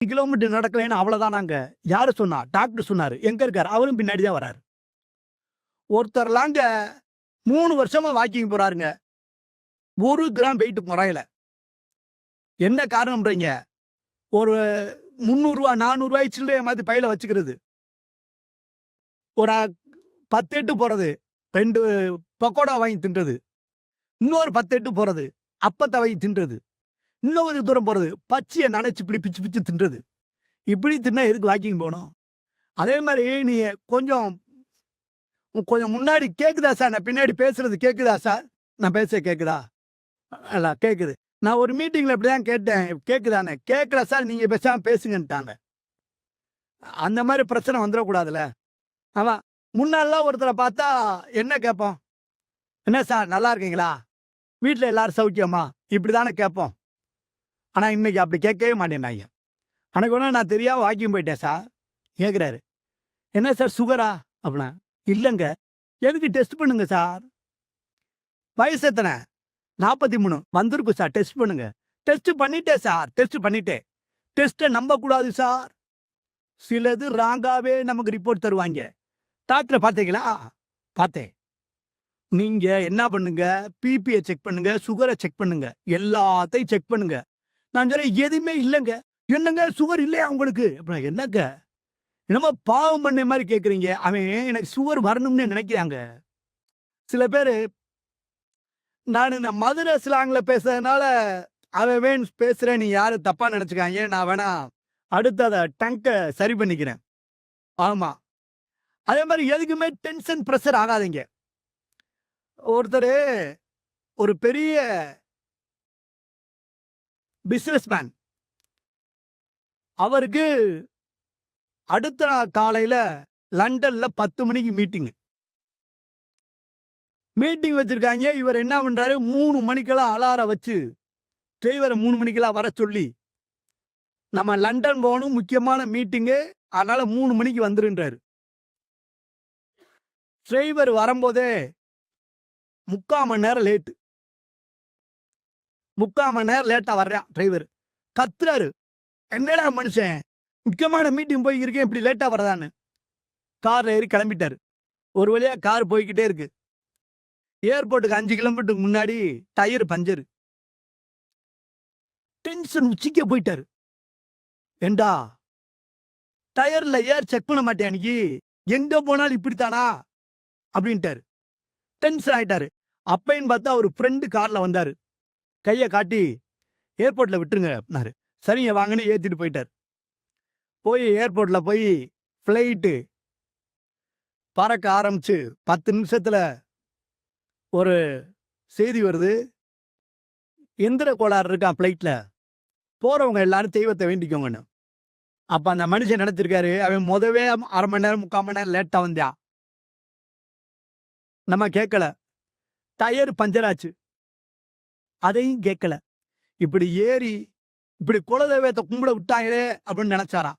Kilometre நடக்கலைன்னு அவ்வளவுதானாங்க. யாரு சொன்னா? Doctor சொன்னாரு. எங்க இருக்காரு? அவரும் பின்னாடி தான் வராரு. ஒருத்தர்லாங்க 3 வருஷமா வாக்கிங் போறாருங்க. 1 கிராம் வெயிட் குறையல. என்ன காரணம்ன்றீங்க? ஒரு ரூ. 300 ரூ. 400 சில்லறைய மாத்தி பையில வச்சுக்கிறது. ஒரு 10 எட்டு போறது. 2 பக்கோடா வாங்கி தின்றது. இன்னொரு 10 எட்டு போறது. அப்பத்த வாங்கி தின்றது. இன்னொரு தூரம் போறது. பச்சைய நனைச்சு இப்படி பிச்சு பிச்சு தின்றது. இப்படி தின்னா எதுக்கு வாக்கிங் போணும்? அதே மாரி நீங்க கொஞ்சம் கொஞ்சம் முன்னாடி கேக்குதா சார்? நான் பின்னாடி பேசுறது கேக்குதா சார்? நான் பேசுறது கேக்குதா? இல்ல கேக்குது. நான் ஒரு மீட்டிங்ல இப்படிதான் கேட்டேன். கேக்குதான்னு. கேட்கல சார், நீங்க பேசாம பேசுங்கன்ட்டாங்க. அந்த மாரி பிரச்சனை வந்துடக்கூடாதுல்ல. ஆமா. முன்னாடிலாம் ஒருத்தர பார்த்தா என்ன கேட்போம்? என்ன சார் நல்லா இருக்கீங்களா? வீட்ல எல்லாரும் சௌக்கியமா? இப்படிதானே கேட்போம். ஆனா இன்னைக்கு அப்படி கேட்கவே மாட்டேன்றாய்ங்க. அன்னைக்கு ஒரு நாள் நான் தெரியாம வாக்கிங் போயிட்டேன் சார். கேட்குறாரு. என்ன சார் சுகரா? அப்படின்னா. இல்லங்க. எதுக்கு டெஸ்ட் பண்ணுங்க சார். வயசு எத்தனை? 43. வந்திருக்கும் சார், டெஸ்ட் பண்ணுங்க. டெஸ்ட் பண்ணிட்டேன் சார். டெஸ்ட் பண்ணிட்டேன். டெஸ்ட்ட நம்பக்கூடாது சார். சிலது ராங்காவே நமக்கு ரிப்போர்ட் தருவாங்க. டாக்டர பார்த்தீங்களா? பார்த்தேன். நீங்க என்ன பண்ணுங்க? பிபிய செக் பண்ணுங்க. சுகர செக் பண்ணுங்க. எல்லாத்தையும் செக் பண்ணுங்க. நான் சொல்றேன் எதுவுமே இல்லங்க. என்னங்க சுகர் இல்லையா உங்களுக்கு? அப்புறம் என்னங்க? என்னமோ பாவம் பண்ண மாரி கேட்குறீங்க. அவன் எனக்கு சுகர் வரணும்னு நினைக்கிறாங்க. சில பேரு நான் இந்த மதுரை ஸ்லாங்ல பேசுறதுனால அவன் வேணும் பேசுறேன், நீ யாரும் தப்பா நினைச்சுக்காங்க. நான் வேணா அடுத்து அத டங்க சரி பண்ணிக்கிறேன். ஆமா. அதே மாரி எதுக்குமே டென்ஷன், பிரஷர் ஆகாதீங்க. ஒருத்தரு ஒரு பெரிய பிசினஸ்மேன். அவருக்கு அடுத்த நாள் காலையில லண்டன்ல 10 மணிக்கு மீட்டிங். மீட்டிங் வச்சிருக்காங்க. இவர் என்ன பண்றாரு? 3 மணிக்கெல்லாம் அலாரம் வச்சு டிரைவரை 3 மணிக்கெல்லாம் வர சொல்லி, நம்ம லண்டன் போகணும், முக்கியமான மீட்டிங்கு, அதனால 3 மணிக்கு வந்துருன்றாரு. டிரைவர் வரும்போதே 3/4 மணி நேரம் லேட்டு. 3/4 மணி நேரம் லேட்டா வர்றான் டிரைவர். கத்துறாரு. என்னடா மனுஷன், முக்கியமான மீட்டிங் போய் இருக்கேன், இப்படி லேட்டா வர்றதான்னு. கார்ல ஏறி கிளம்பிட்டாரு. ஒரு வழியா கார் போய்க்கிட்டே இருக்கு. ஏர்போர்ட்டுக்கு 5 கிலோமீட்டருக்கு முன்னாடி டயர் பஞ்சர். டென்ஷன் உச்சிக்க போயிட்டாரு. ஏண்டா டயர்ல ஏர் செக் பண்ண மாட்டேன் அன்னைக்கு, எங்க போனாலும் இப்படித்தானா அப்படின்ட்டாரு. டென்ஷன் ஆயிட்டாரு. அப்பைன்னு பார்த்தா ஒரு ஃப்ரெண்டு கார்ல வந்தாரு. கைய காட்டி ஏர்போர்ட்ல விட்டுருங்க அப்படின்னாரு. சரிங்க வாங்கன்னு ஏத்திட்டு போயிட்டாரு. போய் ஏர்போர்ட்ல போய் ஃபிளைட்டு பறக்க ஆரம்பிச்சு 10 நிமிஷத்துல ஒரு செய்தி வருது. எந்திர கோளாறு இருக்கான் ஃபிளைட்ல. போறவங்க எல்லாரும் தெய்வத்தை வேண்டிக்கோங்கன்னு. அப்ப அந்த மனுஷன் நினைச்சிருக்காரு, அவன் முதவே 1/2 மணி நேரம் 3/4 மணி நேரம் லேட்டா வந்தான். நம்ம கேட்கல. டயர் பஞ்சர் ஆச்சு. அதையும் கேட்கல. இப்படி ஏறி இப்படி குலதெய்வத்தை கும்பிட விட்டாங்களே அப்படின்னு நினைச்சாராம்.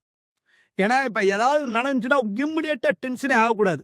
ஏன்னா இப்ப ஏதாவது நடந்துச்சுன்னா இம்மிடியேட்டா டென்ஷனே ஆகக்கூடாது.